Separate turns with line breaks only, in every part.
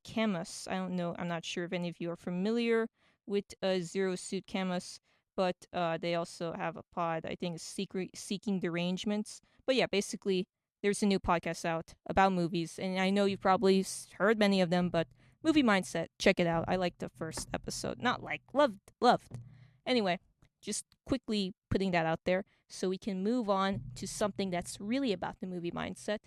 Camus. I don't know. I'm not sure if any of you are familiar with Zero Suit Camus, but they also have a pod. I think it's Secret Seeking Derangements. But yeah, basically, there's a new podcast out about movies, and I know you've probably heard many of them, but Movie Mindset, check it out. I liked the first episode. Not like, loved. Anyway, just quickly putting that out there so we can move on to something that's really about the movie mindset.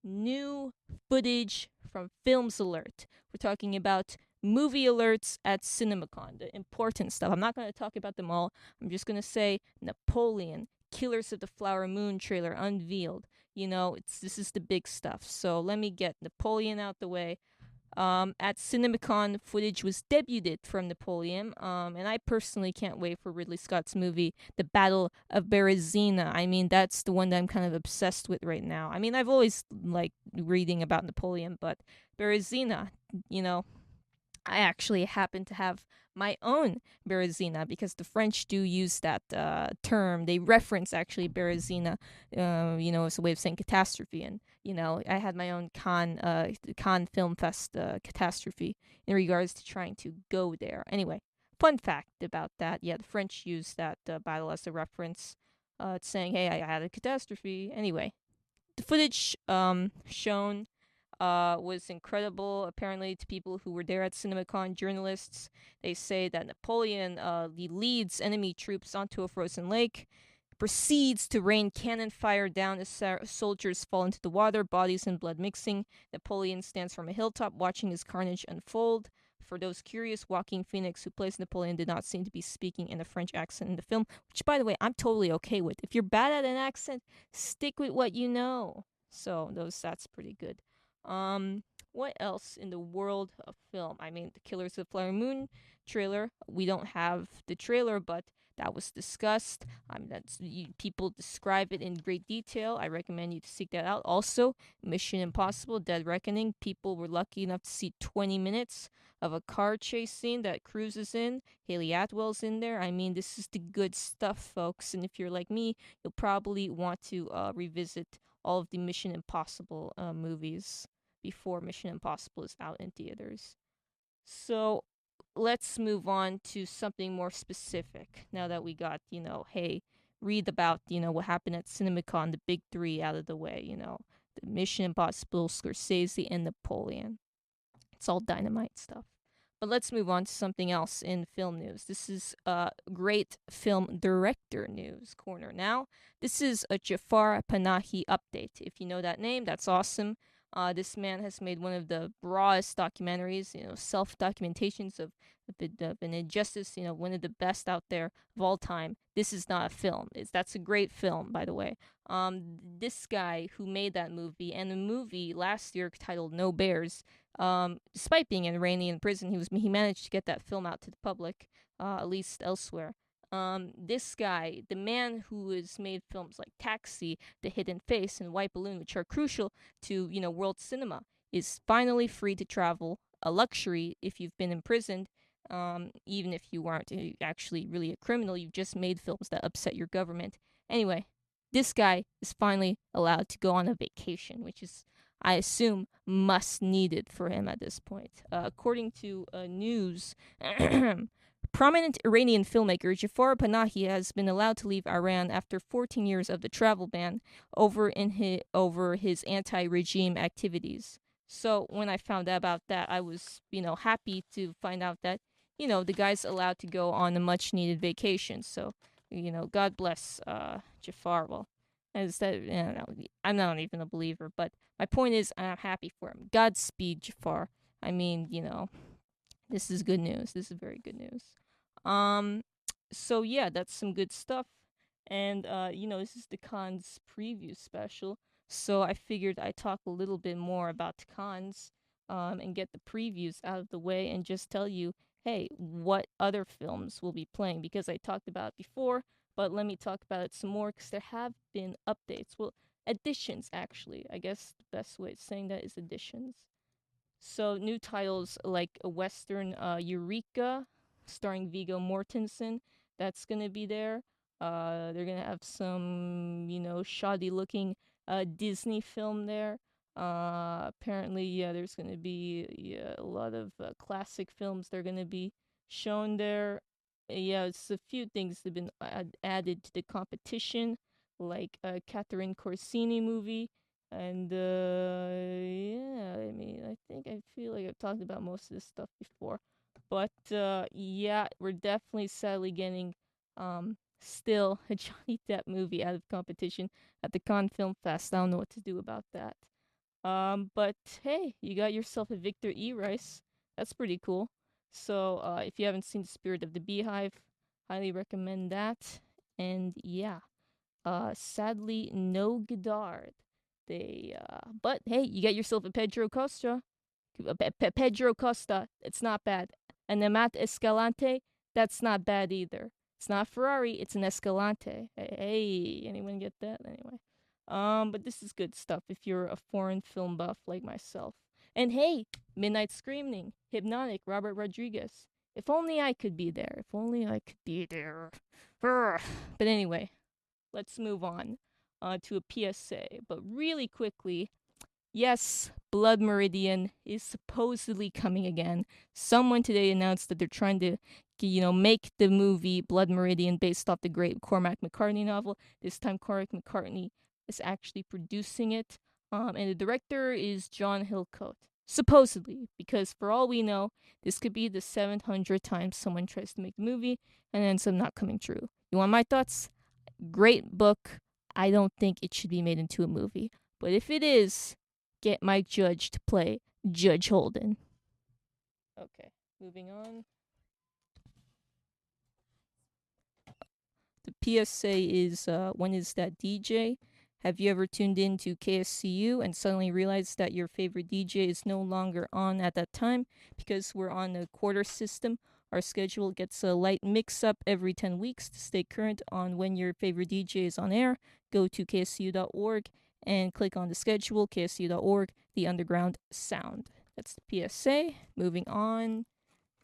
New footage from Films Alert. We're talking about movie alerts at CinemaCon, the important stuff. I'm not going to talk about them all. I'm just going to say Napoleon, Killers of the Flower Moon trailer unveiled. This is the big stuff. So let me get Napoleon out the way. At CinemaCon, footage was debuted from Napoleon, and I personally can't wait for Ridley Scott's movie, The Battle of Berezina. I mean, that's the one that I'm kind of obsessed with right now. I mean, I've always liked reading about Napoleon, but Berezina, you know, I actually happen to have my own Berezina because the French do use that term. They reference actually Berezina, as a way of saying catastrophe. And I had my own Cannes Film Fest catastrophe in regards to trying to go there. Anyway, fun fact about that: yeah, the French use that battle as a reference, saying, "Hey, I had a catastrophe." Anyway, the footage shown was incredible, apparently, to people who were there at CinemaCon. Journalists, they say that Napoleon leads enemy troops onto a frozen lake, proceeds to rain cannon fire down as soldiers fall into the water, bodies and blood mixing. Napoleon stands from a hilltop watching his carnage unfold. For those curious, Joaquin Phoenix, who plays Napoleon, did not seem to be speaking in a French accent in the film, which, by the way, I'm totally okay with. If you're bad at an accent, stick with what you know. So that's pretty good. Um, what else in the world of film? I mean, the Killers of the Flower Moon trailer. We don't have the trailer, but that was discussed. People describe it in great detail. I recommend you to seek that out. Also, Mission Impossible: Dead Reckoning. People were lucky enough to see 20 minutes of a car chase scene that Cruise is in. Haley Atwell's in there. I mean, this is the good stuff, folks. And if you're like me, you'll probably want to revisit all of the Mission Impossible movies before Mission Impossible is out in theaters. So let's move on to something more specific now that we got, hey, read about, what happened at CinemaCon, the big three out of the way, the Mission Impossible, Scorsese, and Napoleon. It's all dynamite stuff. But let's move on to something else in film news. This is great film director news corner. Now, this is a Jafar Panahi update. If you know that name, that's awesome. This man has made one of the rawest documentaries, self-documentations of an injustice, one of the best out there of all time. This is not a film. That's a great film, by the way. This guy who made that movie, and the movie last year titled No Bears, despite being in Iranian prison, he managed to get that film out to the public, at least elsewhere. This guy, the man who has made films like Taxi, The Hidden Face, and White Balloon, which are crucial to world cinema, is finally free to travel. A luxury if you've been imprisoned. Even if you weren't actually really a criminal, you've just made films that upset your government. Anyway, this guy is finally allowed to go on a vacation, which is, I assume, must needed for him at this point. According to news, prominent Iranian filmmaker Jafar Panahi has been allowed to leave Iran after 14 years of the travel ban over his anti-regime activities. So when I found out about that, I was, happy to find out that, the guy's allowed to go on a much-needed vacation. So, God bless Jafar. Well, as that, I'm not even a believer, but my point is, I'm happy for him. Godspeed, Jafar. I mean, this is good news. This is very good news. Um, so yeah, that's some good stuff. And this is the cons preview special. So I figured I'd talk a little bit more about the cons, and get the previews out of the way and just tell you, hey, what other films will be playing because I talked about it before, but let me talk about it some more because there have been updates. Well, additions actually. I guess the best way of saying that is additions. So new titles like a Western Eureka, starring Viggo Mortensen, that's gonna be there. They're gonna have some, shoddy looking Disney film there. Apparently, yeah, there's gonna be a lot of classic films. They're gonna be shown there. Yeah, it's a few things that have been added to the competition, like a Catherine Corsini movie, and yeah, I mean, I feel like I've talked about most of this stuff before, but yeah, we're definitely sadly getting still a Johnny Depp movie out of competition at the Cannes Film Fest. I don't know what to do about that. But hey, you got yourself a Victor E. Rice. That's pretty cool. So, if you haven't seen The Spirit of the Beehive, highly recommend that. And yeah, sadly, no Godard. But hey, you got yourself a Pedro Costa. Pedro Costa. It's not bad. An Amat Escalante. That's not bad either. It's not Ferrari. It's an Escalante. Hey, anyone get that? Anyway. But this is good stuff if you're a foreign film buff like myself. And hey, Midnight Screaming, Hypnotic, Robert Rodriguez. If only I could be there. If only I could be there. But anyway, let's move on to a PSA. But really quickly, yes, Blood Meridian is supposedly coming again. Someone today announced that they're trying to, make the movie Blood Meridian based off the great Cormac McCartney novel. This time, Cormac McCartney is actually producing it. And the director is John Hillcoat. Supposedly, because for all we know, this could be the 700th time someone tries to make the movie and ends up not coming true. You want my thoughts? Great book. I don't think it should be made into a movie. But if it is, get Mike Judge to play Judge Holden. Okay, moving on. The PSA is when is that DJ? Have you ever tuned in to KSCU and suddenly realized that your favorite DJ is no longer on at that time because we're on a quarter system? Our schedule gets a light mix up every 10 weeks. To stay current on when your favorite DJ is on air, go to kscu.org and click on the schedule, kscu.org, the underground sound. That's the PSA. Moving on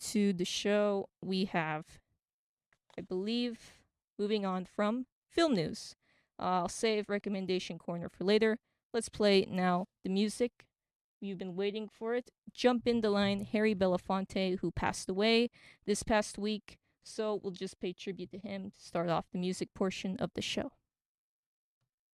to the show, we have, I believe, moving on from film news. I'll save recommendation corner for later. Let's play now the music. You've been waiting for it. Jump in the line, Harry Belafonte, who passed away this past week. So we'll just pay tribute to him to start off the music portion of the show.